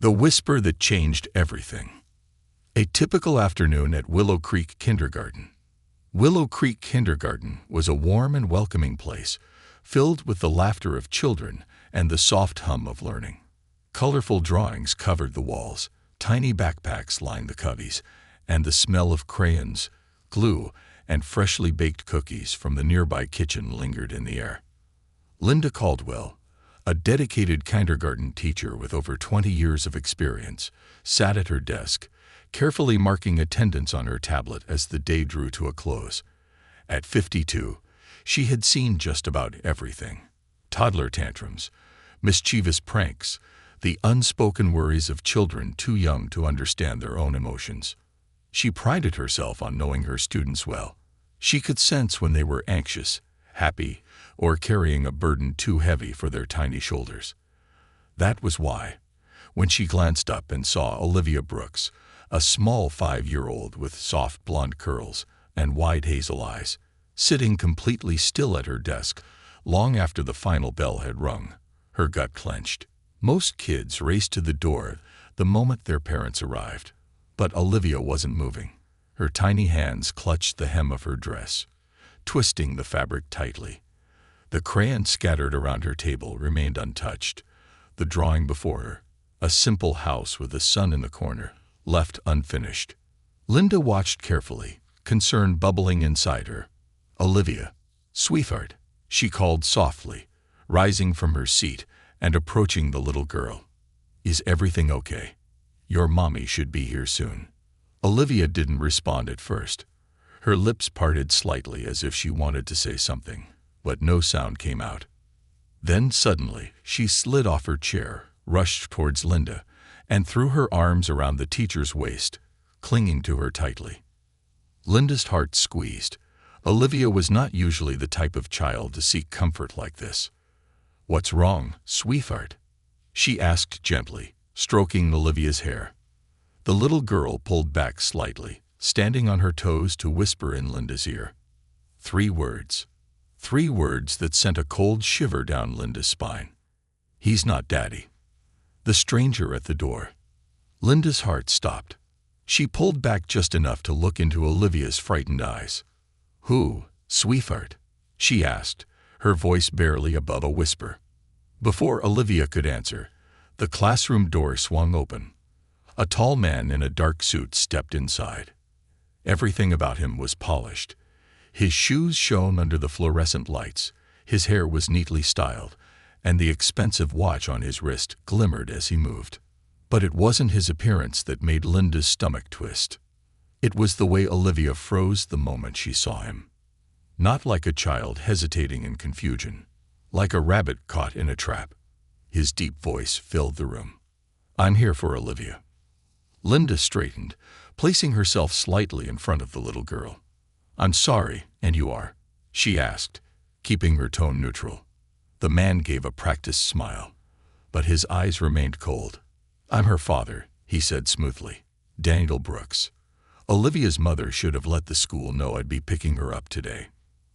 The whisper that changed everything. A typical afternoon at Willow Creek Kindergarten. Willow Creek Kindergarten was a warm and welcoming place, filled with the laughter of children and the soft hum of learning. Colorful drawings covered the walls, tiny backpacks lined the cubbies, and the smell of crayons, glue, and freshly baked cookies from the nearby kitchen lingered in the air. Linda Caldwell, a dedicated kindergarten teacher with over 20 years of experience, sat at her desk, carefully marking attendance on her tablet as the day drew to a close. At 52, she had seen just about everything. Toddler tantrums, mischievous pranks, the unspoken worries of children too young to understand their own emotions. She prided herself on knowing her students well. She could sense when they were anxious, happy, or carrying a burden too heavy for their tiny shoulders. That was why, when she glanced up and saw Olivia Brooks, a small 5-year-old with soft blonde curls and wide hazel eyes, sitting completely still at her desk long after the final bell had rung, her gut clenched. Most kids raced to the door the moment their parents arrived, but Olivia wasn't moving. Her tiny hands clutched the hem of her dress, twisting the fabric tightly. The crayons scattered around her table remained untouched. The drawing before her, a simple house with a sun in the corner, left unfinished. Linda watched carefully, concern bubbling inside her. "Olivia, sweetheart," she called softly, rising from her seat and approaching the little girl. "Is everything okay? Your mommy should be here soon." Olivia didn't respond at first. Her lips parted slightly as if she wanted to say something, but no sound came out. Then suddenly, she slid off her chair, rushed towards Linda, and threw her arms around the teacher's waist, clinging to her tightly. Linda's heart squeezed. Olivia was not usually the type of child to seek comfort like this. "What's wrong, sweetheart?" she asked gently, stroking Olivia's hair. The little girl pulled back slightly, standing on her toes to whisper in Linda's ear. 3 words. 3 words that sent a cold shiver down Linda's spine. "He's not Daddy." The stranger at the door. Linda's heart stopped. She pulled back just enough to look into Olivia's frightened eyes. "Who, sweetheart?" she asked, her voice barely above a whisper. Before Olivia could answer, the classroom door swung open. A tall man in a dark suit stepped inside. Everything about him was polished. His shoes shone under the fluorescent lights, his hair was neatly styled, and the expensive watch on his wrist glimmered as he moved. But it wasn't his appearance that made Linda's stomach twist. It was the way Olivia froze the moment she saw him. Not like a child hesitating in confusion, like a rabbit caught in a trap. His deep voice filled the room. "I'm here for Olivia." Linda straightened, placing herself slightly in front of the little girl. "I'm sorry, and you are?" she asked, keeping her tone neutral. The man gave a practiced smile, but his eyes remained cold. "I'm her father," he said smoothly. "Daniel Brooks. Olivia's mother should have let the school know I'd be picking her up today."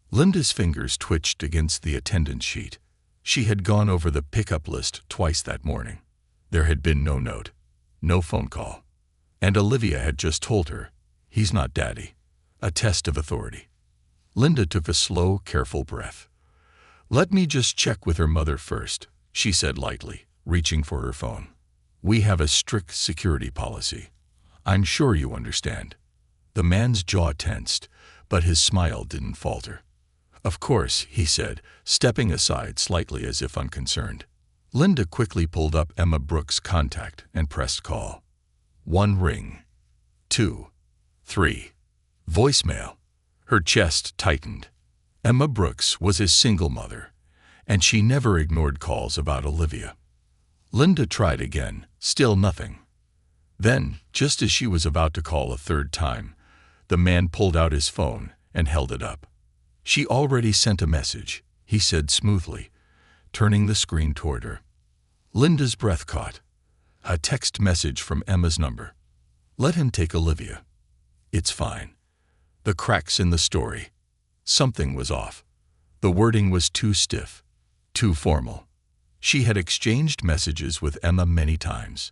Linda's fingers twitched against the attendance sheet. She had gone over the pickup list twice that morning. There had been no note, no phone call. And Olivia had just told her, "He's not Daddy." A test of authority. Linda took a slow, careful breath. "Let me just check with her mother first," she said lightly, reaching for her phone. "We have a strict security policy. I'm sure you understand." The man's jaw tensed, but his smile didn't falter. "Of course," he said, stepping aside slightly as if unconcerned. Linda quickly pulled up Emma Brooks' contact and pressed call. 1 ring. 2. 3. Voicemail. Her chest tightened. Emma Brooks was a single mother, and she never ignored calls about Olivia. Linda tried again, still nothing. Then, just as she was about to call a 3rd time, the man pulled out his phone and held it up. "She already sent a message," he said smoothly, turning the screen toward her. Linda's breath caught. A text message from Emma's number. "Let him take Olivia. It's fine." The cracks in the story. Something was off. The wording was too stiff, too formal. She had exchanged messages with Emma many times,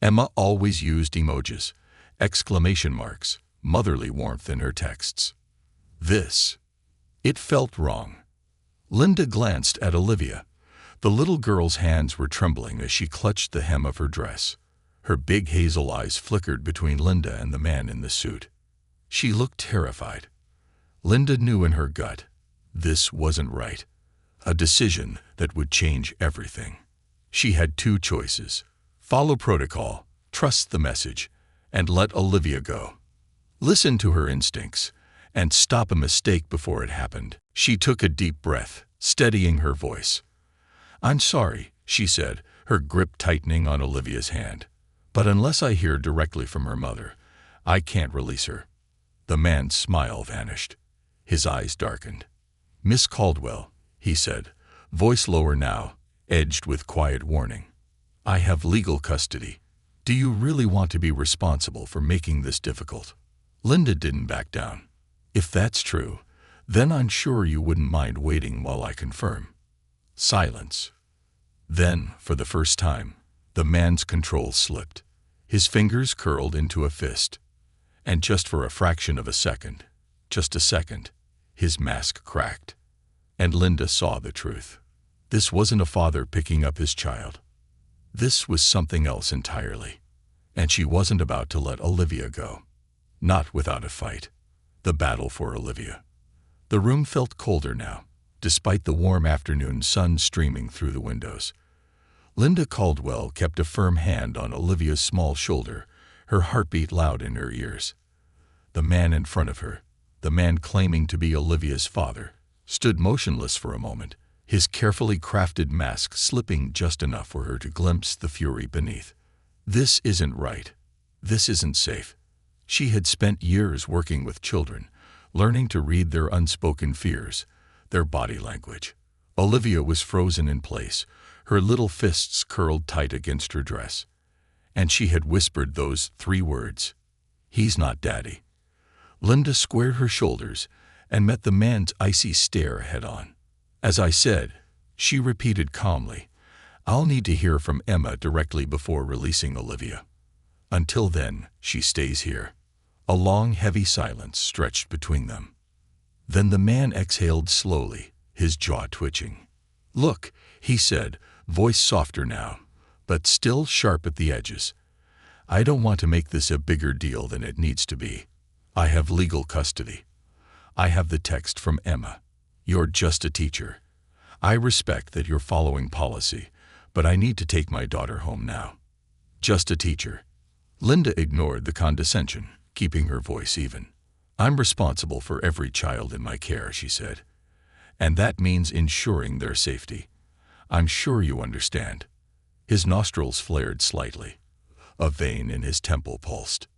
Emma always used emojis, exclamation marks, motherly warmth in her texts. It felt wrong. Linda glanced at Olivia. The little girl's hands were trembling as she clutched the hem of her dress. Her big hazel eyes flickered between Linda and the man in the suit. She looked terrified. Linda knew in her gut, this wasn't right. A decision that would change everything. She had two choices: follow protocol, trust the message, and let Olivia go. Listen to her instincts, and stop a mistake before it happened. She took a deep breath, steadying her voice. "I'm sorry," she said, her grip tightening on Olivia's hand. "But unless I hear directly from her mother, I can't release her." The man's smile vanished. His eyes darkened. "Miss Caldwell," he said, voice lower now, edged with quiet warning. "I have legal custody. Do you really want to be responsible for making this difficult?" Linda didn't back down. "If that's true, then I'm sure you wouldn't mind waiting while I confirm." Silence. Then, for the first time, the man's control slipped. His fingers curled into a fist. And just for a fraction of a second, just a second, his mask cracked. And Linda saw the truth. This wasn't a father picking up his child. This was something else entirely. And she wasn't about to let Olivia go. Not without a fight. The battle for Olivia. The room felt colder now, despite the warm afternoon sun streaming through the windows. Linda Caldwell kept a firm hand on Olivia's small shoulder, her heartbeat loud in her ears. The man in front of her, the man claiming to be Olivia's father, stood motionless for a moment, his carefully crafted mask slipping just enough for her to glimpse the fury beneath. This isn't right. This isn't safe. She had spent years working with children, learning to read their unspoken fears, their body language. Olivia was frozen in place, her little fists curled tight against her dress. And she had whispered those 3 words, "He's not Daddy." Linda squared her shoulders and met the man's icy stare head-on. "As I said," she repeated calmly, "I'll need to hear from Emma directly before releasing Olivia. Until then, she stays here." A long, heavy silence stretched between them. Then the man exhaled slowly, his jaw twitching. "Look," he said, voice softer now, but still sharp at the edges. "I don't want to make this a bigger deal than it needs to be. I have legal custody. I have the text from Emma. You're just a teacher. I respect that you're following policy, but I need to take my daughter home now. Just a teacher." Linda ignored the condescension, keeping her voice even. "I'm responsible for every child in my care," she said. "And that means ensuring their safety. I'm sure you understand." His nostrils flared slightly. A vein in his temple pulsed.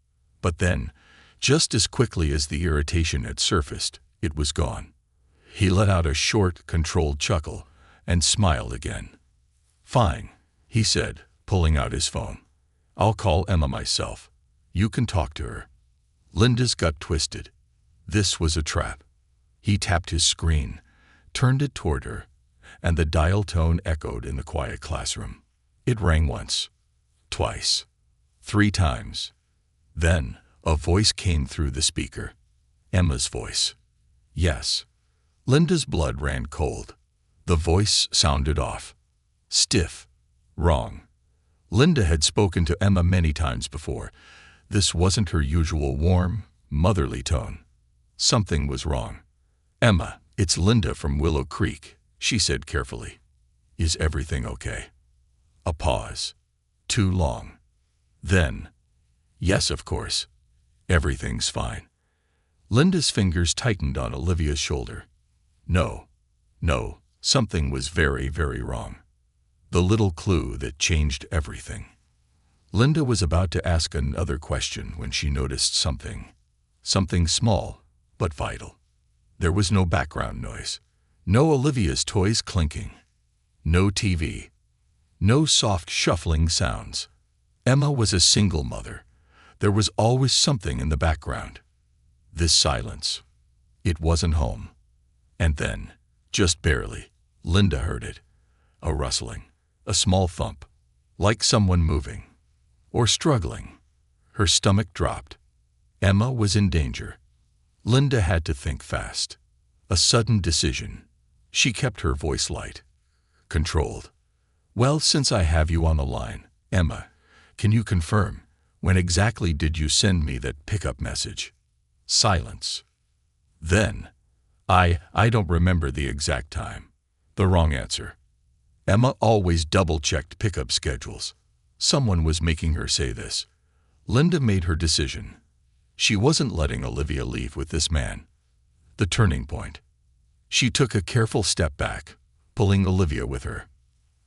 But then, just as quickly as the irritation had surfaced, it was gone. He let out a short, controlled chuckle and smiled again. "Fine," he said, pulling out his phone. "I'll call Emma myself. You can talk to her." Linda's gut twisted. This was a trap. He tapped his screen, turned it toward her, and the dial tone echoed in the quiet classroom. It rang once, twice, 3 times. Then a voice came through the speaker. Emma's voice. Yes. Linda's blood ran cold. The voice sounded off. Stiff. Wrong. Linda had spoken to Emma many times before. This wasn't her usual warm, motherly tone. Something was wrong. "Emma, it's Linda from Willow Creek," she said carefully. "Is everything okay?" A pause. Too long. Then, "Yes, of course. Everything's fine." Linda's fingers tightened on Olivia's shoulder. No, something was very, very wrong. The little clue that changed everything. Linda was about to ask another question when she noticed something. Something small, but vital. There was no background noise. No Olivia's toys clinking. No TV. No soft shuffling sounds. Emma was a single mother. There was always something in the background. This silence. It wasn't home. And then, just barely, Linda heard it. A rustling. A small thump. Like someone moving. or struggling. Her stomach dropped. Emma was in danger. Linda had to think fast. A sudden decision. She kept her voice light, controlled. "Well, since I have you on the line, Emma, can you confirm, when exactly did you send me that pickup message?" Silence. Then, I don't remember the exact time." The wrong answer. Emma always double-checked pickup schedules. Someone was making her say this. Linda made her decision. She wasn't letting Olivia leave with this man. The turning point. She took a careful step back, pulling Olivia with her.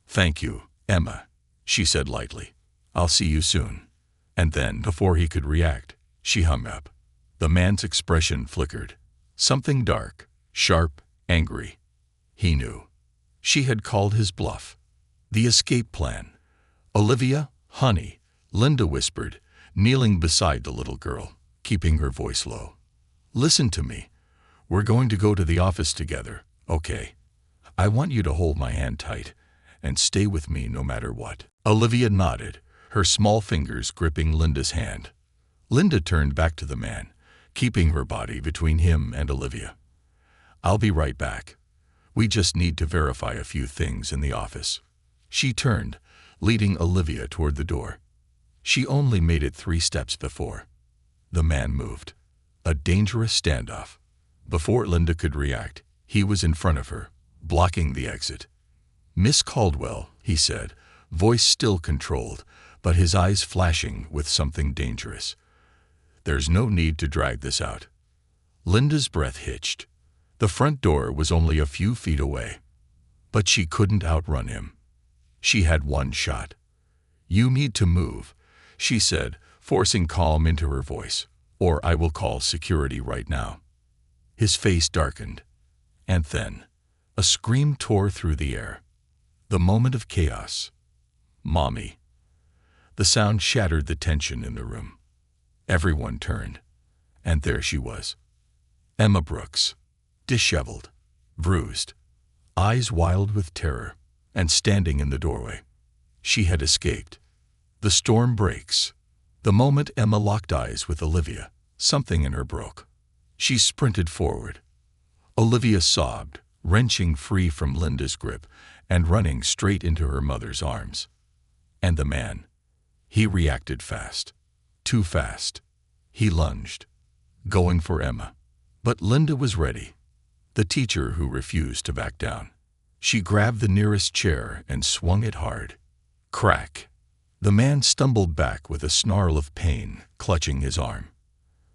"Thank you, Emma," she said lightly. "I'll see you soon." And then, before he could react, she hung up. The man's expression flickered. Something dark, sharp, angry. He knew. She had called his bluff. The escape plan. "Olivia, honey," Linda whispered, kneeling beside the little girl, keeping her voice low. "Listen to me. We're going to go to the office together, okay? I want you to hold my hand tight and stay with me no matter what." Olivia nodded, her small fingers gripping Linda's hand. Linda turned back to the man, keeping her body between him and Olivia. "I'll be right back. We just need to verify a few things in the office." She turned, leading Olivia toward the door. She only made it 3 steps before. The man moved. A dangerous standoff. Before Linda could react, he was in front of her, blocking the exit. "Miss Caldwell," he said, voice still controlled, but his eyes flashing with something dangerous. "There's no need to drag this out." Linda's breath hitched. The front door was only a few feet away. But she couldn't outrun him. She had one shot. "You need to move," she said, forcing calm into her voice, "or I will call security right now." His face darkened. And then, a scream tore through the air. The moment of chaos. "Mommy." The sound shattered the tension in the room. Everyone turned, and there she was. Emma Brooks, disheveled, bruised, eyes wild with terror, and standing in the doorway. She had escaped. The storm breaks. The moment Emma locked eyes with Olivia, something in her broke. She sprinted forward. Olivia sobbed, wrenching free from Linda's grip and running straight into her mother's arms. And the man, he reacted fast. Too fast. He lunged, going for Emma. But Linda was ready. The teacher who refused to back down. She grabbed the nearest chair and swung it hard. Crack. The man stumbled back with a snarl of pain, clutching his arm.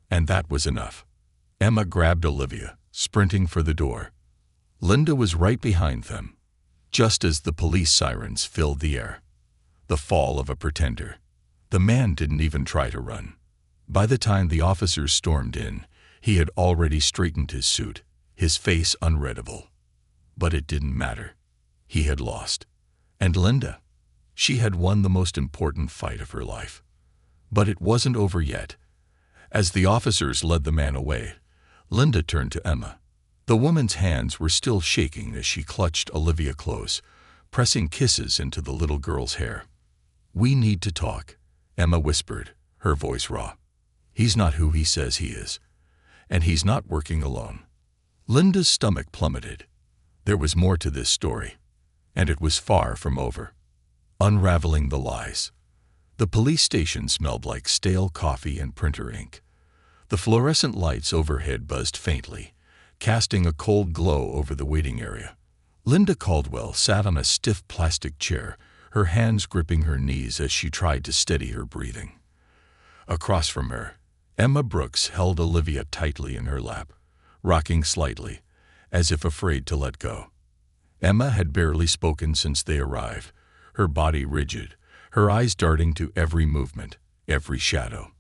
And that was enough. Emma grabbed Olivia, sprinting for the door. Linda was right behind them, just as the police sirens filled the air. The fall of a pretender. The man didn't even try to run. By the time the officers stormed in, he had already straightened his suit, his face unreadable. But it didn't matter. He had lost. And Linda? She had won the most important fight of her life. But it wasn't over yet. As the officers led the man away, Linda turned to Emma. The woman's hands were still shaking as she clutched Olivia close, pressing kisses into the little girl's hair. "We need to talk," Emma whispered, her voice raw. "He's not who he says he is. And he's not working alone." Linda's stomach plummeted. There was more to this story, and it was far from over. Unraveling the lies. The police station smelled like stale coffee and printer ink. The fluorescent lights overhead buzzed faintly, casting a cold glow over the waiting area. Linda Caldwell sat on a stiff plastic chair, her hands gripping her knees as she tried to steady her breathing. Across from her, Emma Brooks held Olivia tightly in her lap, rocking slightly, as if afraid to let go. Emma had barely spoken since they arrived, her body rigid, her eyes darting to every movement, every shadow.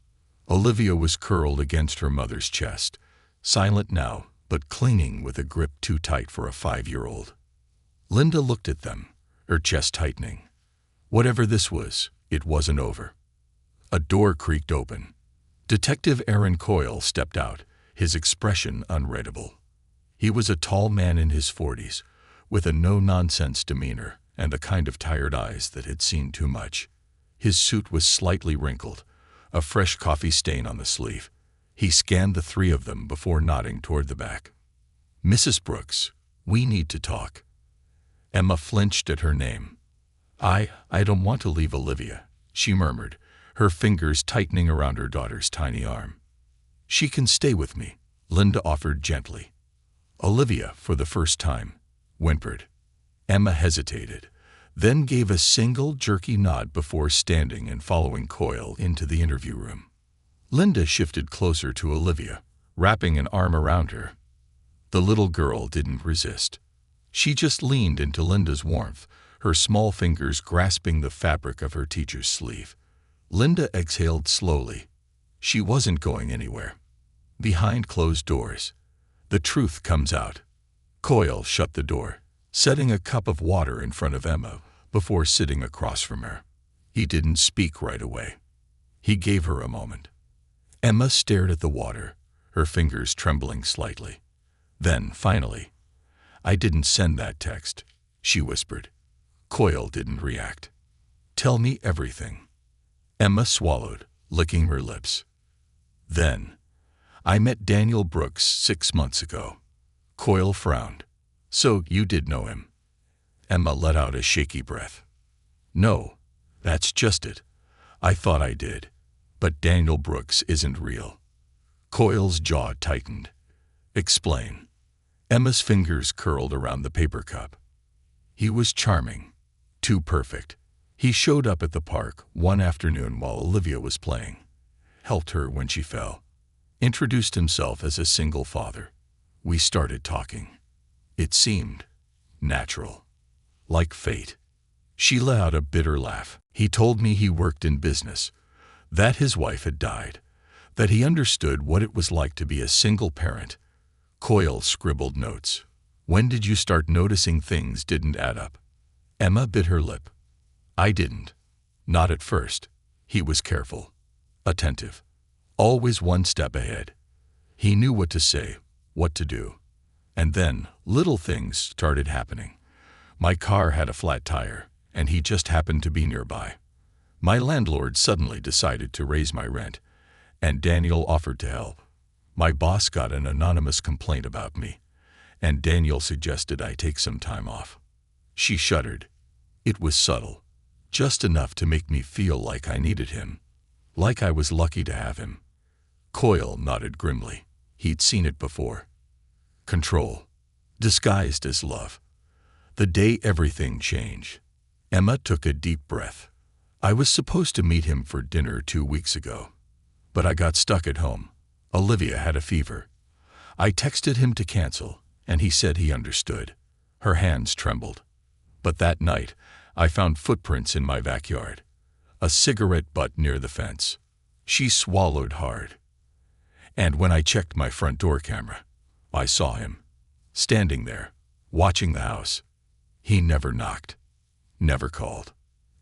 Olivia was curled against her mother's chest, silent now, but clinging with a grip too tight for a 5-year-old. Linda looked at them, her chest tightening. Whatever this was, it wasn't over. A door creaked open. Detective Aaron Coyle stepped out, his expression unreadable. He was a tall man in his 40s, with a no-nonsense demeanor and the kind of tired eyes that had seen too much. His suit was slightly wrinkled, a fresh coffee stain on the sleeve. He scanned the three of them before nodding toward the back. "Mrs. Brooks, we need to talk." Emma flinched at her name. I don't want to leave Olivia," she murmured, her fingers tightening around her daughter's tiny arm. "She can stay with me," Linda offered gently. Olivia, for the first time, whimpered. Emma hesitated, then gave a single jerky nod before standing and following Coyle into the interview room. Linda shifted closer to Olivia, wrapping an arm around her. The little girl didn't resist. She just leaned into Linda's warmth, her small fingers grasping the fabric of her teacher's sleeve. Linda exhaled slowly. She wasn't going anywhere. Behind closed doors, the truth comes out. Coyle shut the door, setting a cup of water in front of Emma before sitting across from her. He didn't speak right away. He gave her a moment. Emma stared at the water, her fingers trembling slightly. Then, finally, "I didn't send that text," she whispered. Coyle didn't react. "Tell me everything." Emma swallowed, licking her lips. "Then, I met Daniel Brooks 6 months ago." Coyle frowned. "So you did know him?" Emma let out a shaky breath. "No, that's just it. I thought I did. But Daniel Brooks isn't real." Coyle's jaw tightened. "Explain." Emma's fingers curled around the paper cup. "He was charming. Too perfect. He showed up at the park one afternoon while Olivia was playing, helped her when she fell, introduced himself as a single father. We started talking. It seemed natural, like fate." She let out a bitter laugh. "He told me he worked in business, that his wife had died, that he understood what it was like to be a single parent." Coyle scribbled notes. "When did you start noticing things didn't add up?" Emma bit her lip. "I didn't. Not at first. He was careful, attentive, always one step ahead. He knew what to say, what to do. And then, little things started happening. My car had a flat tire, and he just happened to be nearby. My landlord suddenly decided to raise my rent, and Daniel offered to help. My boss got an anonymous complaint about me, and Daniel suggested I take some time off." She shuddered. It was subtle, just enough to make me feel like I needed him, like I was lucky to have him. Coyle nodded grimly. He'd seen it before. Control, disguised as love. The day everything changed. Emma took a deep breath. "I was supposed to meet him for dinner 2 weeks ago, but I got stuck at home. Olivia had a fever. I texted him to cancel, and he said he understood." Her hands trembled. "But that night, I found footprints in my backyard, a cigarette butt near the fence." She swallowed hard. "And when I checked my front door camera, I saw him, standing there, watching the house. He never knocked, never called,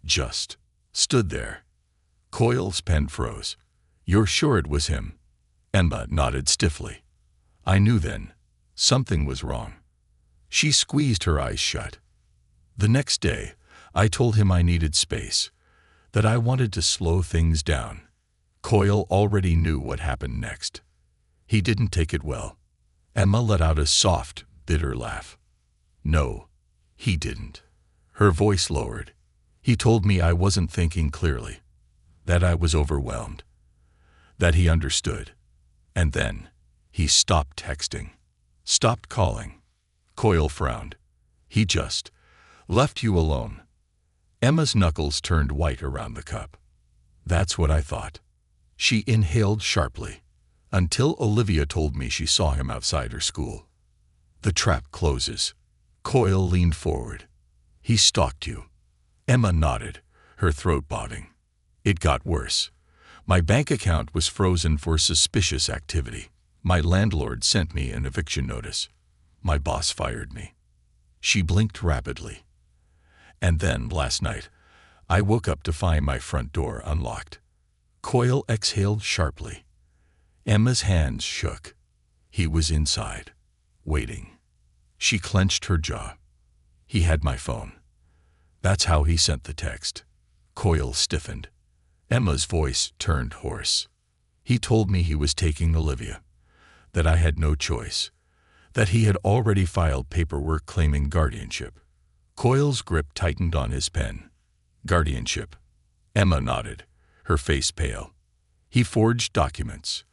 just stood there." Coyle's pen froze. "You're sure it was him?" Emma nodded stiffly. "I knew then. Something was wrong." She squeezed her eyes shut. "The next day, I told him I needed space, that I wanted to slow things down." Coyle already knew what happened next. He didn't take it well. Emma let out a soft, bitter laugh. "No, he didn't." Her voice lowered. "He told me I wasn't thinking clearly, that I was overwhelmed, that he understood. And then, he stopped texting, stopped calling." Coyle frowned. "He just left you alone." Emma's knuckles turned white around the cup. "That's what I thought." She inhaled sharply, "until Olivia told me she saw him outside her school." "The trap closes." Coyle leaned forward. "He stalked you." Emma nodded, her throat bobbing. "It got worse. My bank account was frozen for suspicious activity. My landlord sent me an eviction notice. My boss fired me." She blinked rapidly. "And then, last night, I woke up to find my front door unlocked." Coyle exhaled sharply. Emma's hands shook. He was inside, waiting. She clenched her jaw. "He had my phone. That's how he sent the text." Coyle stiffened. Emma's voice turned hoarse. He told me he was taking Olivia, that I had no choice, that he had already filed paperwork claiming guardianship. Coyle's grip tightened on his pen. Guardianship. Emma nodded, her face pale. He forged documents.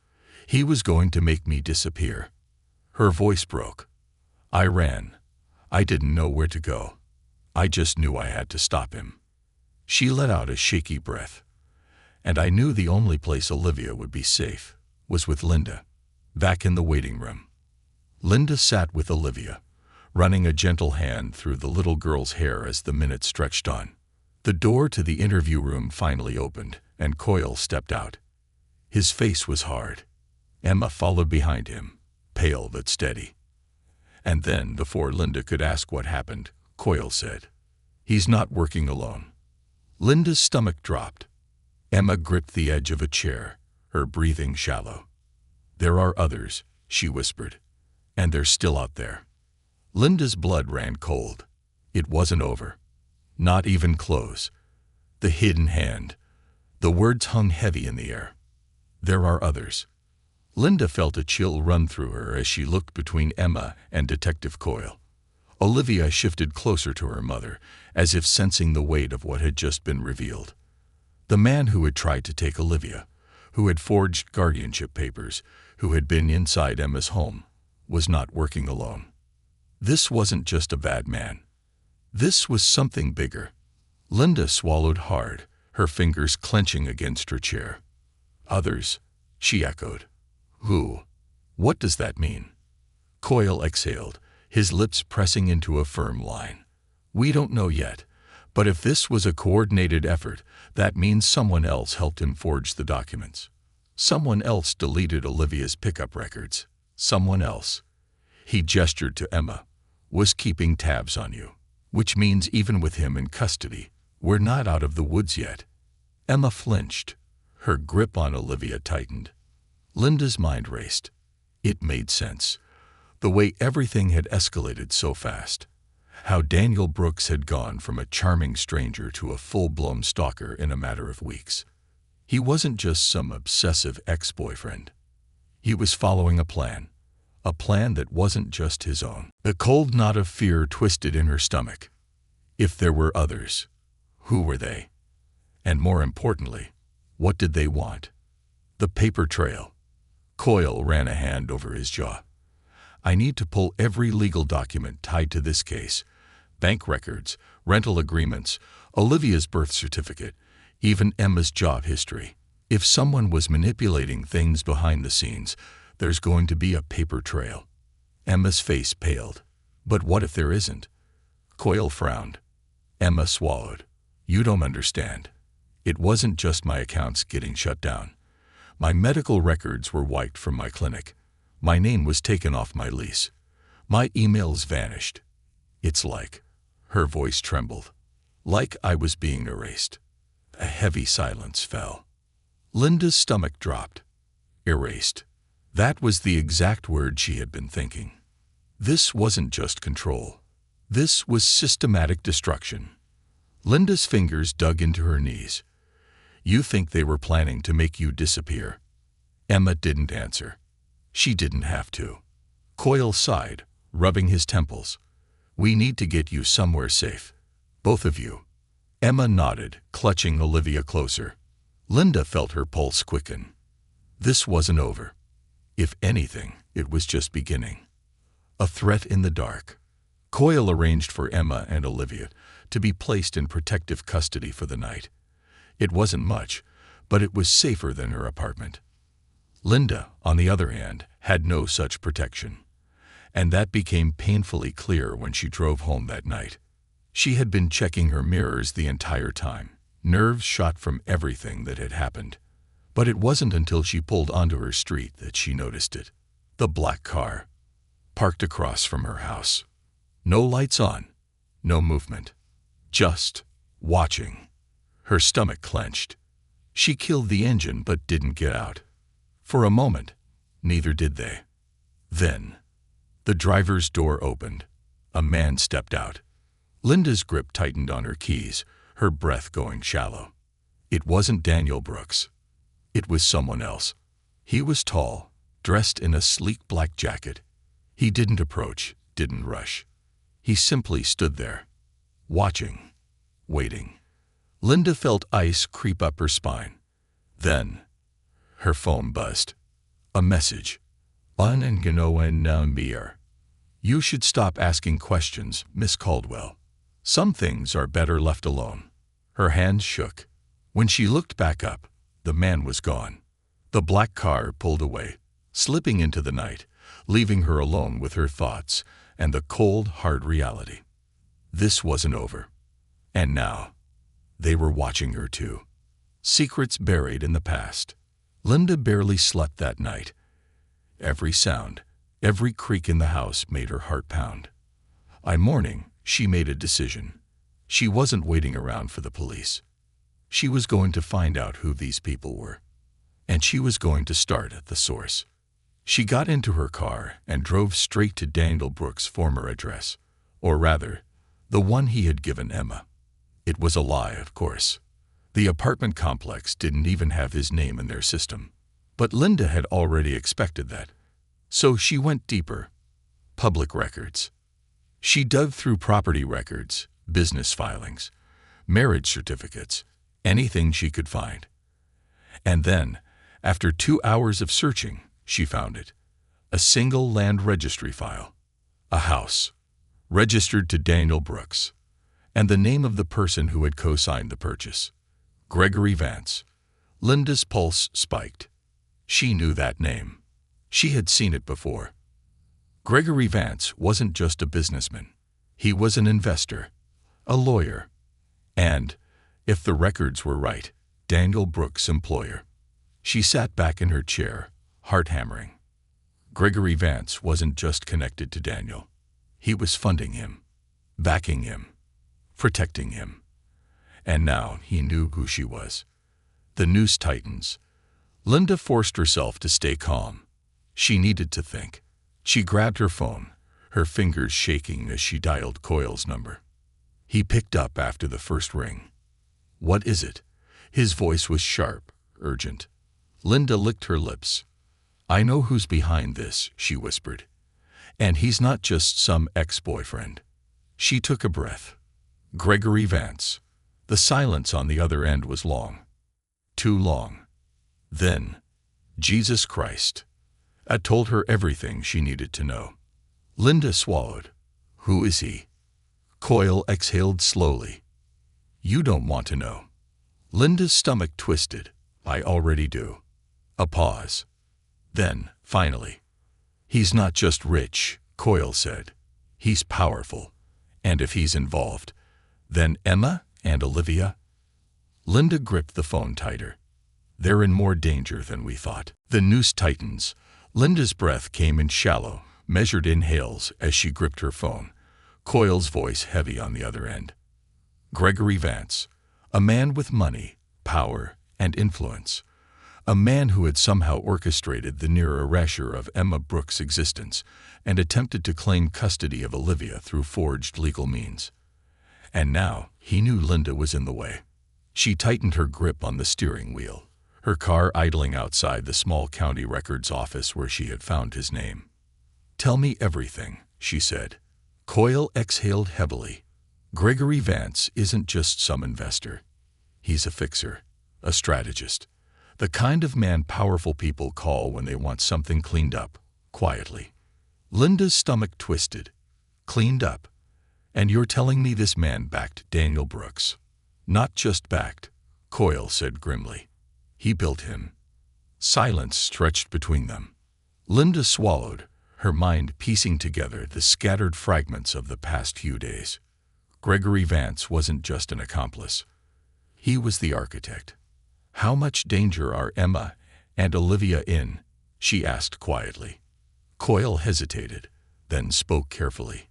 He was going to make me disappear. Her voice broke. I ran. I didn't know where to go. I just knew I had to stop him. She let out a shaky breath. And I knew the only place Olivia would be safe was with Linda, back in the waiting room. Linda sat with Olivia, running a gentle hand through the little girl's hair as the minutes stretched on. The door to the interview room finally opened, and Coyle stepped out. His face was hard. Emma followed behind him, pale but steady. And then, before Linda could ask what happened, Coyle said, "He's not working alone." Linda's stomach dropped. Emma gripped the edge of a chair, her breathing shallow. "There are others," she whispered, "and they're still out there." Linda's blood ran cold. It wasn't over. Not even close. The hidden hand. The words hung heavy in the air. There are others. Linda felt a chill run through her as she looked between Emma and Detective Coyle. Olivia shifted closer to her mother, as if sensing the weight of what had just been revealed. The man who had tried to take Olivia, who had forged guardianship papers, who had been inside Emma's home, was not working alone. This wasn't just a bad man. This was something bigger. Linda swallowed hard, her fingers clenching against her chair. "Others," she echoed. "Who? What does that mean?" Coyle exhaled, his lips pressing into a firm line. "We don't know yet, but if this was a coordinated effort, that means someone else helped him forge the documents. Someone else deleted Olivia's pickup records. Someone else," he gestured to Emma, "was keeping tabs on you. Which means even with him in custody, we're not out of the woods yet." Emma flinched. Her grip on Olivia tightened. Linda's mind raced. It made sense. The way everything had escalated so fast. How Daniel Brooks had gone from a charming stranger to a full-blown stalker in a matter of weeks. He wasn't just some obsessive ex-boyfriend. He was following a plan that wasn't just his own. A cold knot of fear twisted in her stomach. If there were others, who were they? And more importantly, what did they want? The paper trail. Coyle ran a hand over his jaw. "I need to pull every legal document tied to this case. Bank records, rental agreements, Olivia's birth certificate, even Emma's job history. If someone was manipulating things behind the scenes, there's going to be a paper trail." Emma's face paled. "But what if there isn't?" Coyle frowned. Emma swallowed. "You don't understand. It wasn't just my accounts getting shut down. My medical records were wiped from my clinic. My name was taken off my lease. My emails vanished. It's like," her voice trembled, "like I was being erased." A heavy silence fell. Linda's stomach dropped. Erased. That was the exact word she had been thinking. This wasn't just control. This was systematic destruction. Linda's fingers dug into her knees. "You think they were planning to make you disappear?" Emma didn't answer. She didn't have to. Coyle sighed, rubbing his temples. "We need to get you somewhere safe. Both of you." Emma nodded, clutching Olivia closer. Linda felt her pulse quicken. This wasn't over. If anything, it was just beginning. A threat in the dark. Coyle arranged for Emma and Olivia to be placed in protective custody for the night. It wasn't much, but it was safer than her apartment. Linda, on the other hand, had no such protection. And that became painfully clear when she drove home that night. She had been checking her mirrors the entire time, nerves shot from everything that had happened. But it wasn't until she pulled onto her street that she noticed it. The black car, parked across from her house. No lights on, no movement. Just watching. Her stomach clenched. She killed the engine but didn't get out. For a moment, neither did they. Then, the driver's door opened. A man stepped out. Linda's grip tightened on her keys, her breath going shallow. It wasn't Daniel Brooks. It was someone else. He was tall, dressed in a sleek black jacket. He didn't approach, didn't rush. He simply stood there, watching, waiting. Linda felt ice creep up her spine. Then, her phone buzzed. A message. Unforgettable number. You should stop asking questions, Miss Caldwell. Some things are better left alone. Her hands shook. When she looked back up, the man was gone. The black car pulled away, slipping into the night, leaving her alone with her thoughts and the cold, hard reality. This wasn't over. And now, they were watching her too. Secrets buried in the past. Linda barely slept that night. Every sound, every creak in the house made her heart pound. By morning, she made a decision. She wasn't waiting around for the police. She was going to find out who these people were. And she was going to start at the source. She got into her car and drove straight to Daniel Brooks' former address, or rather, the one he had given Emma. It was a lie, of course. The apartment complex didn't even have his name in their system. But Linda had already expected that. So she went deeper. Public records. She dug through property records, business filings, marriage certificates, anything she could find. And then, after 2 hours of searching, she found it. A single land registry file. A house. Registered to Daniel Brooks. And the name of the person who had co-signed the purchase. Gregory Vance. Linda's pulse spiked. She knew that name. She had seen it before. Gregory Vance wasn't just a businessman. He was an investor, a lawyer, and, if the records were right, Daniel Brooks' employer. She sat back in her chair, heart hammering. Gregory Vance wasn't just connected to Daniel. He was funding him, backing him, protecting him. And now he knew who she was. The noose tightens. Linda forced herself to stay calm. She needed to think. She grabbed her phone, her fingers shaking as she dialed Coyle's number. He picked up after the first ring. "What is it?" His voice was sharp, urgent. Linda licked her lips. "I know who's behind this," she whispered. "And he's not just some ex-boyfriend." She took a breath. Gregory Vance. The silence on the other end was long. Too long. Then, Jesus Christ. I told her everything she needed to know. Linda swallowed. "Who is he?" Coyle exhaled slowly. "You don't want to know." Linda's stomach twisted. "I already do." A pause. Then, finally, "He's not just rich," Coyle said. "He's powerful. And if he's involved, then Emma and Olivia?" Linda gripped the phone tighter. "They're in more danger than we thought." The noose tightens. Linda's breath came in shallow, measured inhales as she gripped her phone, Coyle's voice heavy on the other end. Gregory Vance, a man with money, power, and influence. A man who had somehow orchestrated the near erasure of Emma Brooks' existence and attempted to claim custody of Olivia through forged legal means. And now he knew Linda was in the way. She tightened her grip on the steering wheel, her car idling outside the small county records office where she had found his name. "Tell me everything," she said. Coyle exhaled heavily. Gregory Vance isn't just some investor. He's a fixer, a strategist, the kind of man powerful people call when they want something cleaned up, quietly. Linda's stomach twisted. "Cleaned up? And you're telling me this man backed Daniel Brooks?" "Not just backed," Coyle said grimly. "He built him." Silence stretched between them. Linda swallowed, her mind piecing together the scattered fragments of the past few days. Gregory Vance wasn't just an accomplice. He was the architect. "How much danger are Emma and Olivia in?" she asked quietly. Coyle hesitated, then spoke carefully.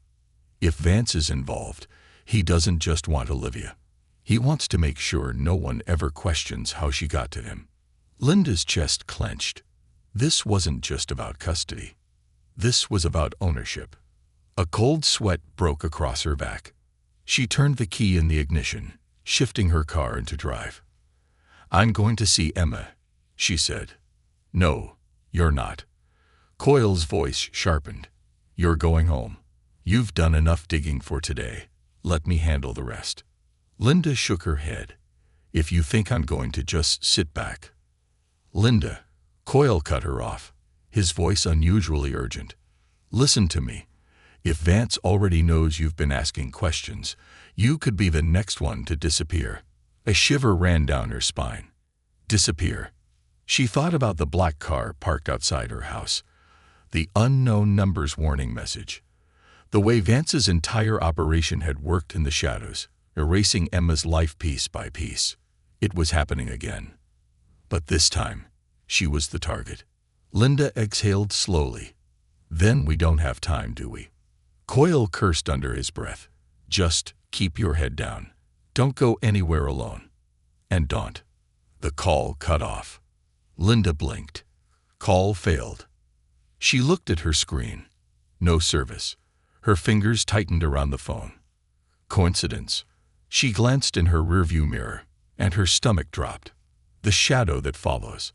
"If Vance is involved, he doesn't just want Olivia. He wants to make sure no one ever questions how she got to him." Linda's chest clenched. This wasn't just about custody. This was about ownership. A cold sweat broke across her back. She turned the key in the ignition, shifting her car into drive. "I'm going to see Emma," she said. "No, you're not." Coyle's voice sharpened. "You're going home. You've done enough digging for today. Let me handle the rest." Linda shook her head. "If you think I'm going to just sit back." "Linda," Coyle cut her off, his voice unusually urgent. "Listen to me. If Vance already knows you've been asking questions, you could be the next one to disappear." A shiver ran down her spine. Disappear. She thought about the black car parked outside her house, the unknown numbers warning message, the way Vance's entire operation had worked in the shadows, erasing Emma's life piece by piece. It was happening again. But this time, she was the target. Linda exhaled slowly. "Then we don't have time, do we?" Coyle cursed under his breath. "Just keep your head down. Don't go anywhere alone. And don't." The call cut off. Linda blinked. Call failed. She looked at her screen. No service. Her fingers tightened around the phone. Coincidence? She glanced in her rearview mirror, and her stomach dropped. The shadow that follows.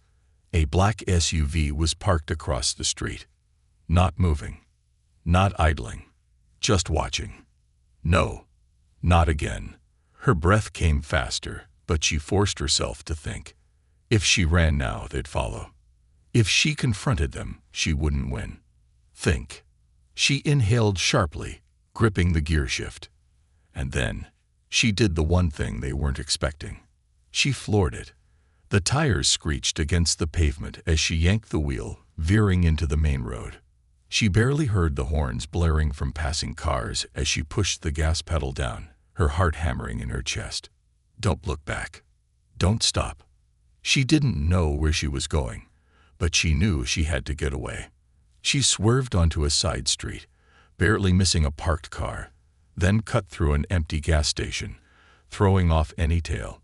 A black SUV was parked across the street. Not moving. Not idling. Just watching. No. Not again. Her breath came faster, but she forced herself to think. If she ran now, they'd follow. If she confronted them, she wouldn't win. Think. She inhaled sharply, gripping the gear shift. And then, she did the one thing they weren't expecting. She floored it. The tires screeched against the pavement as she yanked the wheel, veering into the main road. She barely heard the horns blaring from passing cars as she pushed the gas pedal down, her heart hammering in her chest. Don't look back. Don't stop. She didn't know where she was going, but she knew she had to get away. She swerved onto a side street, barely missing a parked car, then cut through an empty gas station, throwing off any tail.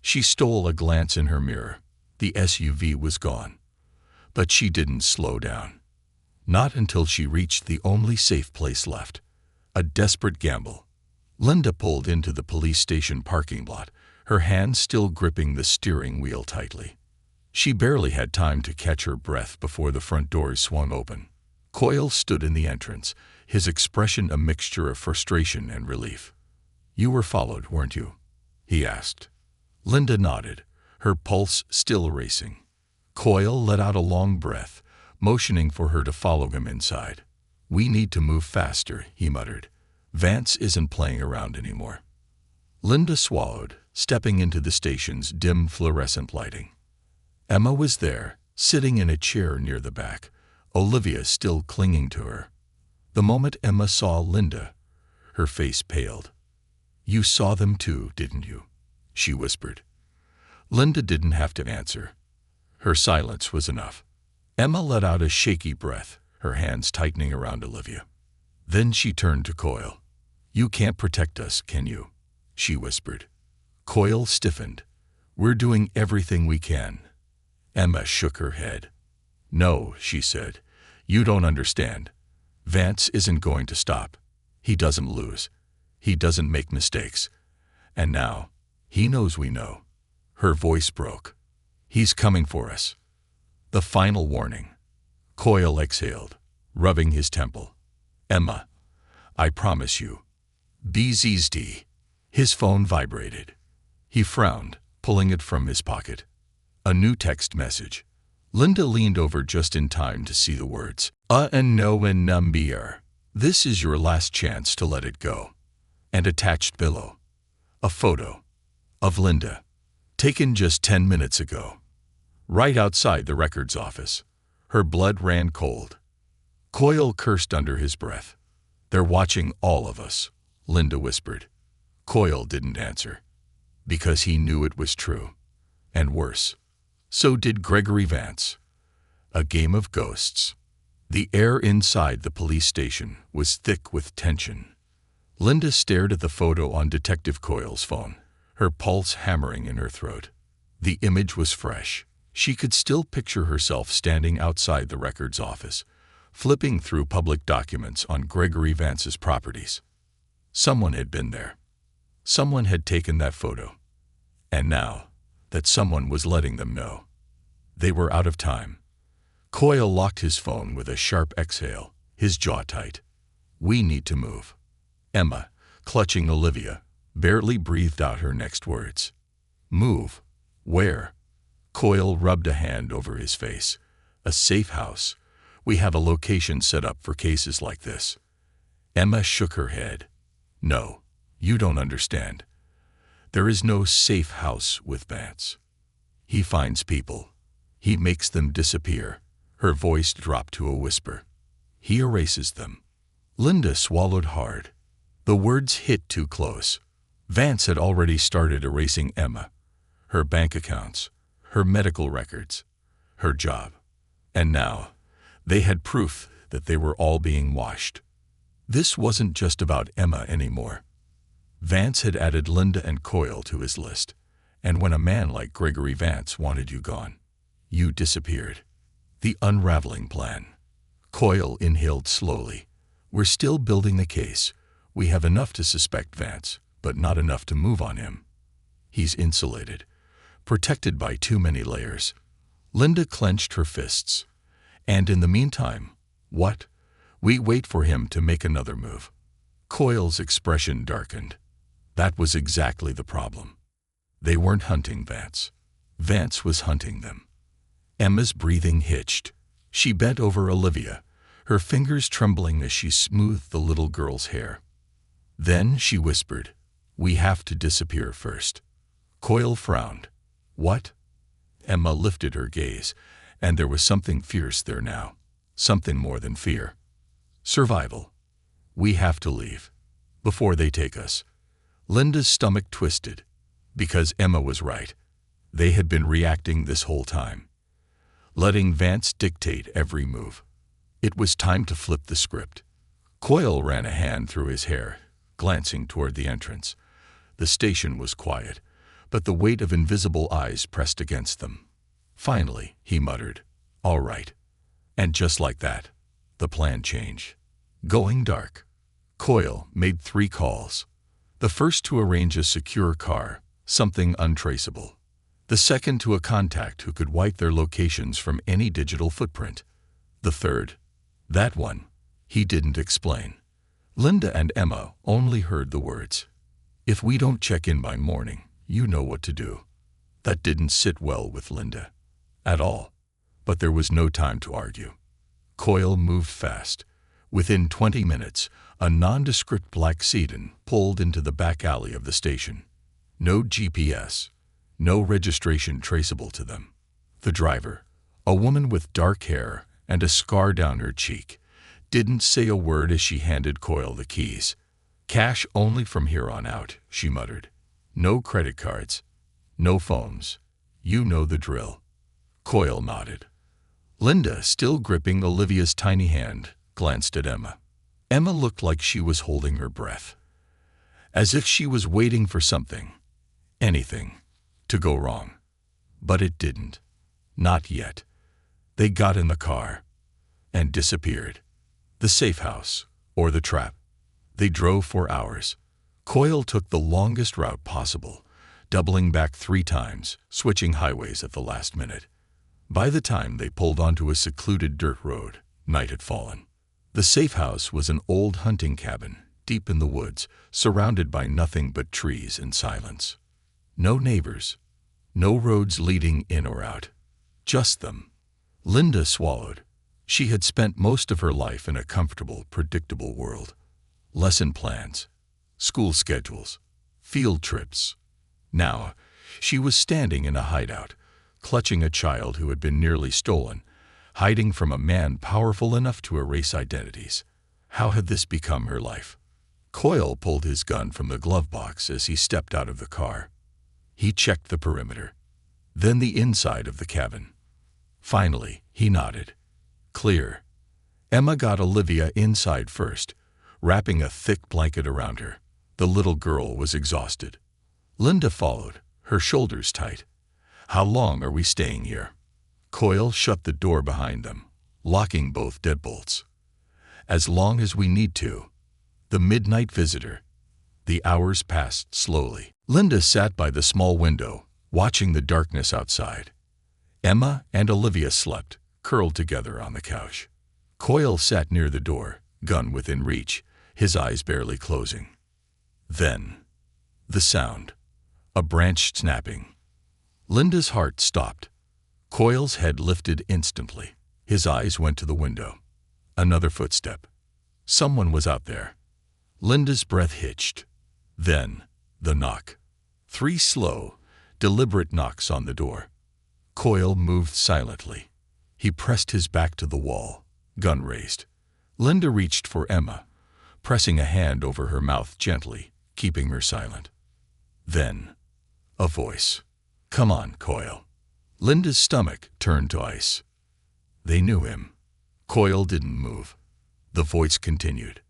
She stole a glance in her mirror. The SUV was gone. But she didn't slow down. Not until she reached the only safe place left. A desperate gamble. Linda pulled into the police station parking lot, her hands still gripping the steering wheel tightly. She barely had time to catch her breath before the front doors swung open. Coyle stood in the entrance, his expression a mixture of frustration and relief. "You were followed, weren't you?" he asked. Linda nodded, her pulse still racing. Coyle let out a long breath, motioning for her to follow him inside. "We need to move faster," he muttered. "Vance isn't playing around anymore." Linda swallowed, stepping into the station's dim fluorescent lighting. Emma was there, sitting in a chair near the back, Olivia still clinging to her. The moment Emma saw Linda, her face paled. "You saw them too, didn't you?" she whispered. Linda didn't have to answer. Her silence was enough. Emma let out a shaky breath, her hands tightening around Olivia. Then she turned to Coyle. "You can't protect us, can you?" she whispered. Coyle stiffened. "We're doing everything we can." Emma shook her head. "No," she said. "You don't understand. Vance isn't going to stop. He doesn't lose. He doesn't make mistakes. And now, he knows we know." Her voice broke. "He's coming for us." The final warning. Coyle exhaled, rubbing his temple. "Emma, I promise you. BZSD." His phone vibrated. He frowned, pulling it from his pocket. A new text message. Linda leaned over just in time to see the words, and no and number. This is your last chance to let it go." And attached below, a photo of Linda, taken just 10 minutes ago, right outside the records office. Her blood ran cold. Coyle cursed under his breath. "They're watching all of us," Linda whispered. Coyle didn't answer, because he knew it was true. And worse, so did Gregory Vance. A game of ghosts. The air inside the police station was thick with tension. Linda stared at the photo on Detective Coyle's phone, her pulse hammering in her throat. The image was fresh. She could still picture herself standing outside the records office, flipping through public documents on Gregory Vance's properties. Someone had been there. Someone had taken that photo. And now, that someone was letting them know. They were out of time. Coyle locked his phone with a sharp exhale, his jaw tight. We need to move. Emma, clutching Olivia, barely breathed out her next words. Move? Where? Coyle rubbed a hand over his face. A safe house. We have a location set up for cases like this. Emma shook her head. No, you don't understand. There is no safe house with Vance. He finds people. He makes them disappear. Her voice dropped to a whisper. He erases them. Linda swallowed hard. The words hit too close. Vance had already started erasing Emma, her bank accounts, her medical records, her job. And now, they had proof that they were all being washed. This wasn't just about Emma anymore. Vance had added Linda and Coyle to his list, and when a man like Gregory Vance wanted you gone, you disappeared. The unraveling plan. Coyle inhaled slowly. We're still building the case. We have enough to suspect Vance, but not enough to move on him. He's insulated, protected by too many layers. Linda clenched her fists. And in the meantime, what? We wait for him to make another move. Coyle's expression darkened. That was exactly the problem. They weren't hunting Vance. Vance was hunting them. Emma's breathing hitched. She bent over Olivia, her fingers trembling as she smoothed the little girl's hair. Then she whispered, We have to disappear first. Coyle frowned. What? Emma lifted her gaze, and there was something fierce there now. Something more than fear. Survival. We have to leave. Before they take us. Linda's stomach twisted. Because Emma was right. They had been reacting this whole time. Letting Vance dictate every move. It was time to flip the script. Coyle ran a hand through his hair, glancing toward the entrance. The station was quiet, but the weight of invisible eyes pressed against them. Finally, he muttered, All right. And just like that, the plan changed. Going dark. Coyle made 3 calls. The first to arrange a secure car, something untraceable. The second to a contact who could wipe their locations from any digital footprint. The third, that one, he didn't explain. Linda and Emma only heard the words. If we don't check in by morning, you know what to do. That didn't sit well with Linda. At all. But there was no time to argue. Coyle moved fast. Within 20 minutes, a nondescript black sedan pulled into the back alley of the station. No GPS. No registration traceable to them. The driver, a woman with dark hair and a scar down her cheek, didn't say a word as she handed Coyle the keys. Cash only from here on out, she muttered. No credit cards. No phones. You know the drill. Coyle nodded. Linda, still gripping Olivia's tiny hand, glanced at Emma. Emma looked like she was holding her breath. As if she was waiting for something. Anything. To go wrong. But it didn't. Not yet. They got in the car and disappeared. The safe house, or the trap. They drove for hours. Coyle took the longest route possible, doubling back 3 times, switching highways at the last minute. By the time they pulled onto a secluded dirt road, night had fallen. The safe house was an old hunting cabin, deep in the woods, surrounded by nothing but trees and silence. No neighbors. No roads leading in or out. Just them. Linda swallowed. She had spent most of her life in a comfortable, predictable world. Lesson plans, school schedules, field trips. Now, she was standing in a hideout, clutching a child who had been nearly stolen, hiding from a man powerful enough to erase identities. How had this become her life? Coyle pulled his gun from the glove box as he stepped out of the car. He checked the perimeter, then the inside of the cabin. Finally, he nodded. Clear. Emma got Olivia inside first, wrapping a thick blanket around her. The little girl was exhausted. Linda followed, her shoulders tight. How long are we staying here? Coyle shut the door behind them, locking both deadbolts. As long as we need to. The midnight visitor. The hours passed slowly. Linda sat by the small window, watching the darkness outside. Emma and Olivia slept, curled together on the couch. Coyle sat near the door, gun within reach, his eyes barely closing. Then, the sound. A branch snapping. Linda's heart stopped. Coyle's head lifted instantly. His eyes went to the window. Another footstep. Someone was out there. Linda's breath hitched. Then, the knock. 3 slow, deliberate knocks on the door. Coyle moved silently. He pressed his back to the wall, gun raised. Linda reached for Emma, pressing a hand over her mouth gently, keeping her silent. Then, a voice. "Come on, Coyle." Linda's stomach turned to ice. They knew him. Coyle didn't move. The voice continued.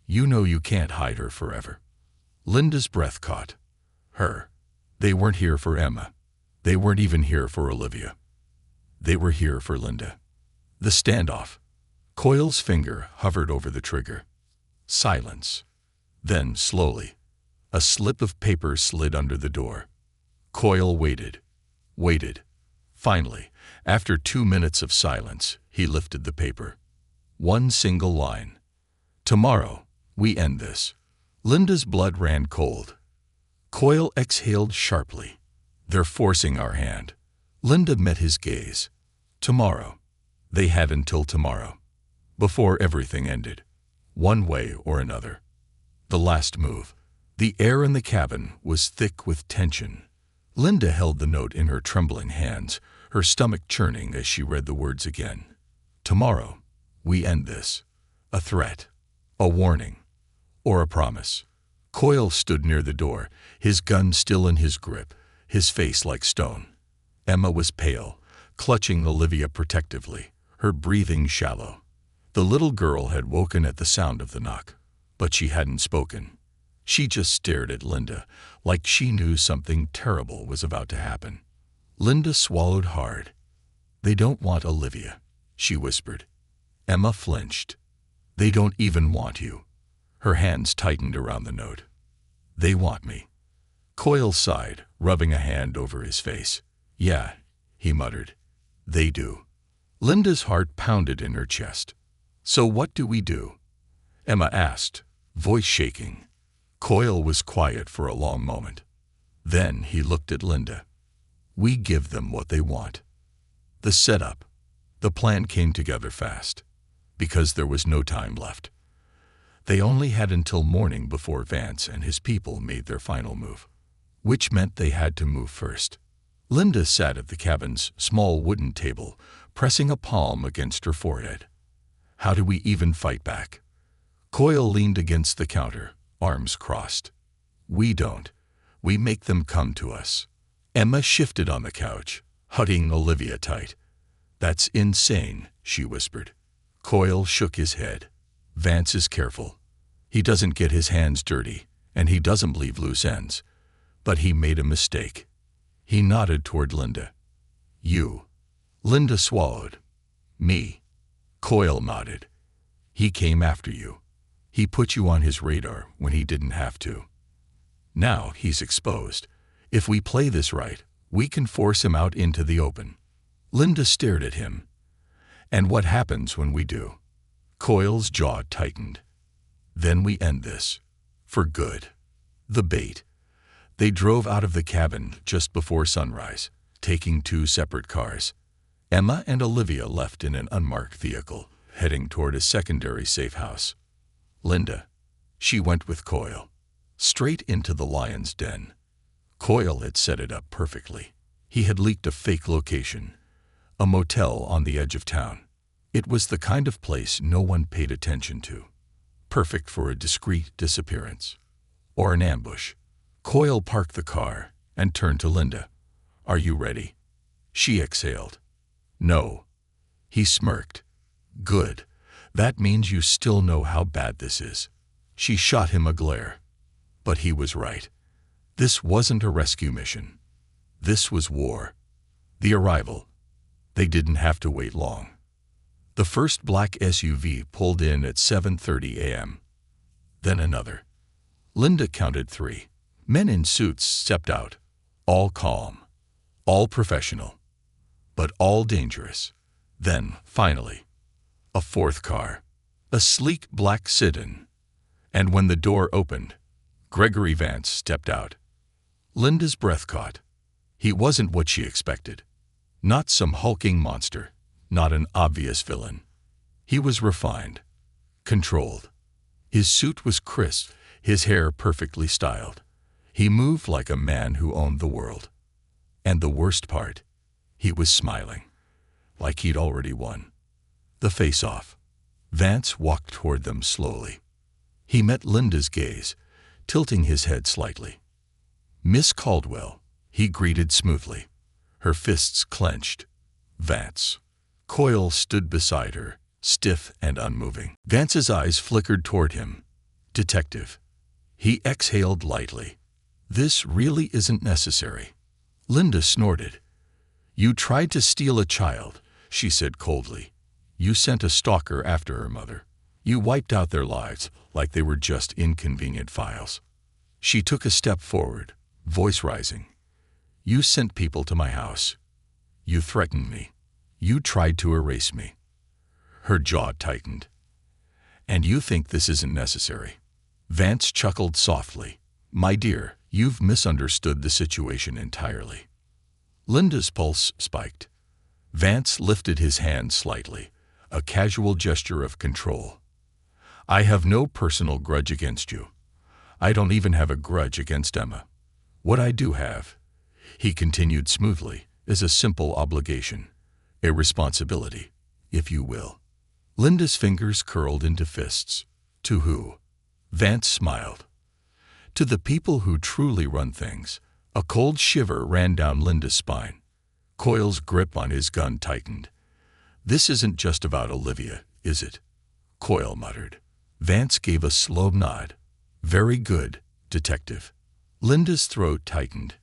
"You know you can't hide her forever." Linda's breath caught. Her. They weren't here for Emma. They weren't even here for Olivia. They were here for Linda. The standoff. Coyle's finger hovered over the trigger. Silence. Then, slowly, a slip of paper slid under the door. Coyle waited. Waited. Finally, after 2 minutes of silence, he lifted the paper. One single line. "Tomorrow, we end this." Linda's blood ran cold. Coyle exhaled sharply. "They're forcing our hand." Linda met his gaze. Tomorrow. They had until tomorrow. Before everything ended. One way or another. The last move. The air in the cabin was thick with tension. Linda held the note in her trembling hands, her stomach churning as she read the words again. Tomorrow, we end this. A threat. A warning. Or a promise. Coyle stood near the door, his gun still in his grip, his face like stone. Emma was pale, clutching Olivia protectively, her breathing shallow. The little girl had woken at the sound of the knock, but she hadn't spoken. She just stared at Linda, like she knew something terrible was about to happen. Linda swallowed hard. "They don't want Olivia," she whispered. Emma flinched. "They don't even want you." Her hands tightened around the note. "They want me." Coyle sighed, rubbing a hand over his face. "Yeah," he muttered. "They do." Linda's heart pounded in her chest. "So what do we do?" Emma asked, voice shaking. Coyle was quiet for a long moment. Then he looked at Linda. "We give them what they want." The setup. The plan came together fast, because there was no time left. They only had until morning before Vance and his people made their final move, which meant they had to move first. Linda sat at the cabin's small wooden table, pressing a palm against her forehead. How do we even fight back? Coyle leaned against the counter, arms crossed. "We don't. We make them come to us." Emma shifted on the couch, hugging Olivia tight. "That's insane," she whispered. Coyle shook his head. "Vance is careful. He doesn't get his hands dirty, and he doesn't leave loose ends. But he made a mistake." He nodded toward Linda. "You." Linda swallowed. "Me." Coyle nodded. "He came after you. He put you on his radar when he didn't have to. Now he's exposed. If we play this right, we can force him out into the open." Linda stared at him. "And what happens when we do?" Coyle's jaw tightened. "Then we end this. For good." The bait. They drove out of the cabin just before sunrise, taking 2 separate cars. Emma and Olivia left in an unmarked vehicle, heading toward a secondary safe house. Linda. She went with Coyle. Straight into the lion's den. Coyle had set it up perfectly. He had leaked a fake location. A motel on the edge of town. It was the kind of place no one paid attention to. Perfect for a discreet disappearance. Or an ambush. Coyle parked the car and turned to Linda. "Are you ready?" She exhaled. "No." He smirked. "Good. That means you still know how bad this is." She shot him a glare. But he was right. This wasn't a rescue mission. This was war. The arrival. They didn't have to wait long. The first black SUV pulled in at 7:30 a.m. Then another. Linda counted 3. Men in suits stepped out, all calm. All professional, but all dangerous. Then, finally, a fourth car, a sleek black sedan. And when the door opened, Gregory Vance stepped out. Linda's breath caught. He wasn't what she expected. Not some hulking monster, not an obvious villain. He was refined, controlled. His suit was crisp, his hair perfectly styled. He moved like a man who owned the world. And the worst part, he was smiling, like he'd already won. The face-off. Vance walked toward them slowly. He met Linda's gaze, tilting his head slightly. "Miss Caldwell," he greeted smoothly, her fists clenched. "Vance." Coyle stood beside her, stiff and unmoving. Vance's eyes flickered toward him. "Detective." He exhaled lightly. "This really isn't necessary." Linda snorted. "You tried to steal a child," she said coldly. "You sent a stalker after her mother. You wiped out their lives like they were just inconvenient files." She took a step forward, voice rising. "You sent people to my house. You threatened me. You tried to erase me." Her jaw tightened. "And you think this isn't necessary?" Vance chuckled softly. "My dear, you've misunderstood the situation entirely." Linda's pulse spiked. Vance lifted his hand slightly, a casual gesture of control. "I have no personal grudge against you. I don't even have a grudge against Emma. What I do have," he continued smoothly, "is a simple obligation, a responsibility, if you will." Linda's fingers curled into fists. "To who?" Vance smiled. "To the people who truly run things." A cold shiver ran down Linda's spine. Coyle's grip on his gun tightened. "This isn't just about Olivia, is it?" Coyle muttered. Vance gave a slow nod. "Very good, detective." Linda's throat tightened.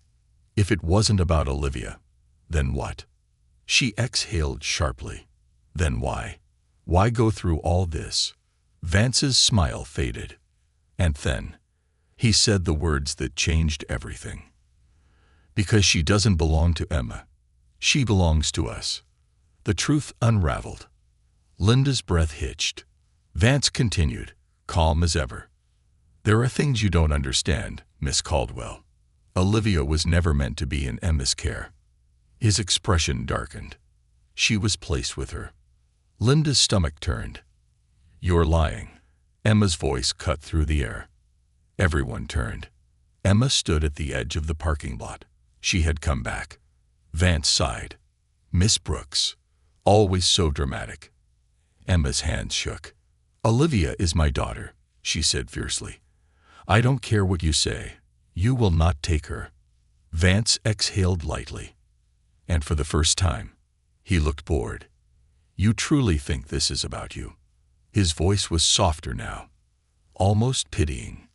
"If it wasn't about Olivia, then what?" She exhaled sharply. "Then why? Why go through all this?" Vance's smile faded. And then, he said the words that changed everything. "Because she doesn't belong to Emma. She belongs to us." The truth unraveled. Linda's breath hitched. Vance continued, calm as ever. "There are things you don't understand, Miss Caldwell. Olivia was never meant to be in Emma's care." His expression darkened. "She was placed with her." Linda's stomach turned. "You're lying." Emma's voice cut through the air. Everyone turned. Emma stood at the edge of the parking lot. She had come back. Vance sighed. "Miss Brooks, always so dramatic." Emma's hands shook. "Olivia is my daughter," she said fiercely. "I don't care what you say. You will not take her." Vance exhaled lightly. And for the first time, he looked bored. "You truly think this is about you?" His voice was softer now, almost pitying.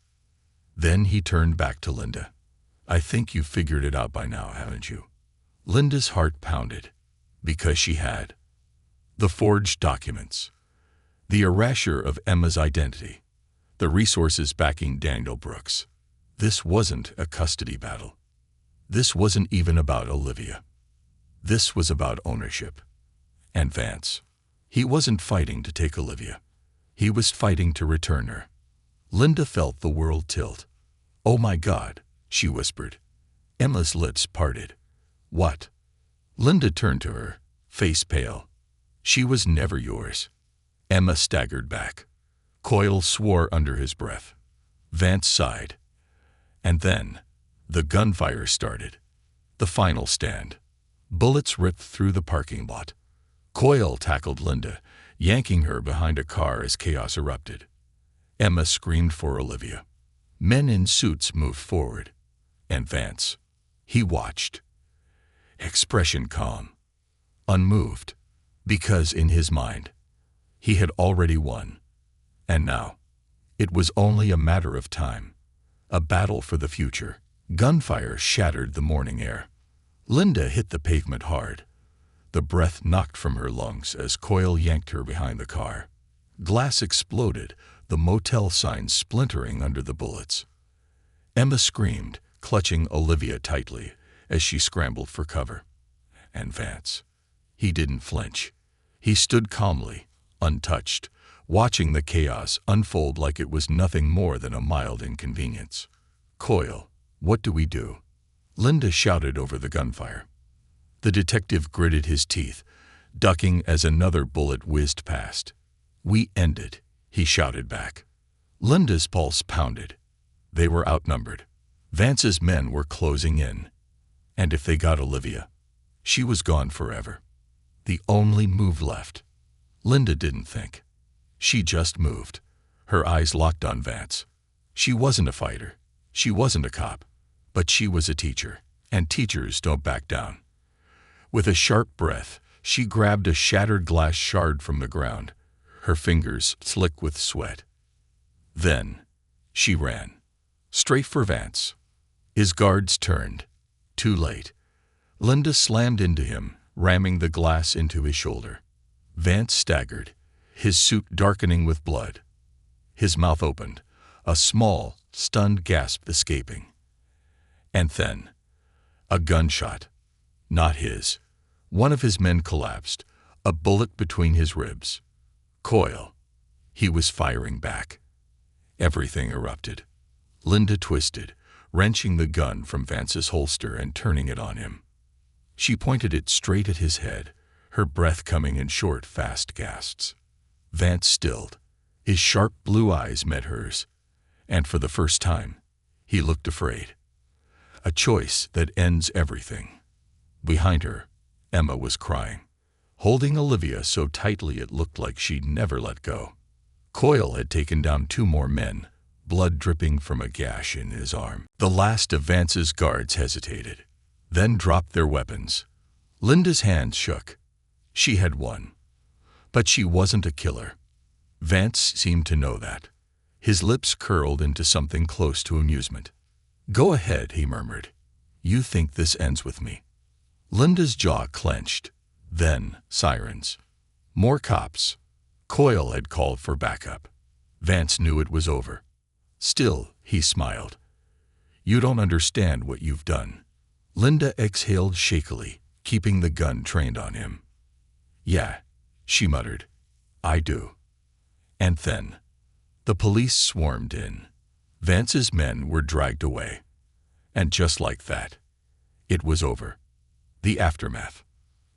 Then he turned back to Linda. "I think you've figured it out by now, haven't you?" Linda's heart pounded, because she had. The forged documents, the erasure of Emma's identity, the resources backing Daniel Brooks. This wasn't a custody battle. This wasn't even about Olivia. This was about ownership. And Vance. He wasn't fighting to take Olivia. He was fighting to return her. Linda felt the world tilt. "Oh my God," she whispered. Emma's lips parted. "What?" Linda turned to her, face pale. "She was never yours." Emma staggered back. Coyle swore under his breath. Vance sighed. And then, the gunfire started. The final stand. Bullets ripped through the parking lot. Coyle tackled Linda, yanking her behind a car as chaos erupted. Emma screamed for Olivia. Men in suits moved forward. And Vance. He watched. Expression calm. Unmoved. Because in his mind, he had already won. And now, it was only a matter of time. A battle for the future. Gunfire shattered the morning air. Linda hit the pavement hard. The breath knocked from her lungs as Coyle yanked her behind the car. Glass exploded, the motel sign splintering under the bullets. Emma screamed, clutching Olivia tightly, as she scrambled for cover. And Vance, he didn't flinch. He stood calmly, untouched, watching the chaos unfold like it was nothing more than a mild inconvenience. "Coyle, what do we do?" Linda shouted over the gunfire. The detective gritted his teeth, ducking as another bullet whizzed past. "We end it," he shouted back. Linda's pulse pounded. They were outnumbered. Vance's men were closing in. And if they got Olivia, she was gone forever. The only move left. Linda didn't think. She just moved. Her eyes locked on Vance. She wasn't a fighter. She wasn't a cop. But she was a teacher, and teachers don't back down. With a sharp breath, she grabbed a shattered glass shard from the ground, her fingers slick with sweat. Then, she ran. Straight for Vance. His guards turned. Too late. Linda slammed into him, ramming the glass into his shoulder. Vance staggered, his suit darkening with blood. His mouth opened, a small, stunned gasp escaping. And then, a gunshot. Not his. One of his men collapsed, a bullet between his ribs. Coyle. He was firing back. Everything erupted. Linda twisted, wrenching the gun from Vance's holster and turning it on him. She pointed it straight at his head, her breath coming in short, fast gasps. Vance stilled. His sharp blue eyes met hers, and for the first time, he looked afraid. A choice that ends everything. Behind her, Emma was crying, holding Olivia so tightly it looked like she'd never let go. Coyle had taken down 2 more men, blood dripping from a gash in his arm. The last of Vance's guards hesitated, then dropped their weapons. Linda's hands shook. She had won. But she wasn't a killer. Vance seemed to know that. His lips curled into something close to amusement. "Go ahead," he murmured. "You think this ends with me." Linda's jaw clenched. Then, sirens. More cops. Coyle had called for backup. Vance knew it was over. Still, he smiled. "You don't understand what you've done." Linda exhaled shakily, keeping the gun trained on him. "Yeah," she muttered. "I do." And then, the police swarmed in. Vance's men were dragged away. And just like that, it was over. The aftermath.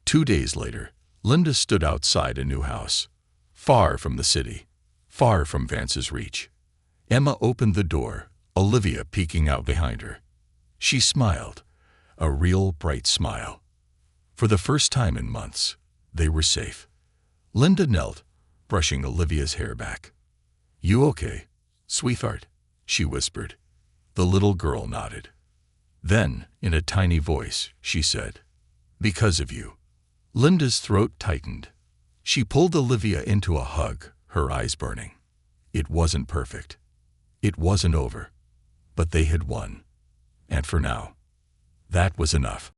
2 days later, Linda stood outside a new house, far from the city, far from Vance's reach. Emma opened the door, Olivia peeking out behind her. She smiled, a real bright smile. For the first time in months, they were safe. Linda knelt, brushing Olivia's hair back. "You okay, sweetheart?" she whispered. The little girl nodded. Then, in a tiny voice, she said, "Because of you." Linda's throat tightened. She pulled Olivia into a hug, her eyes burning. It wasn't perfect. It wasn't over. But they had won. And for now, that was enough.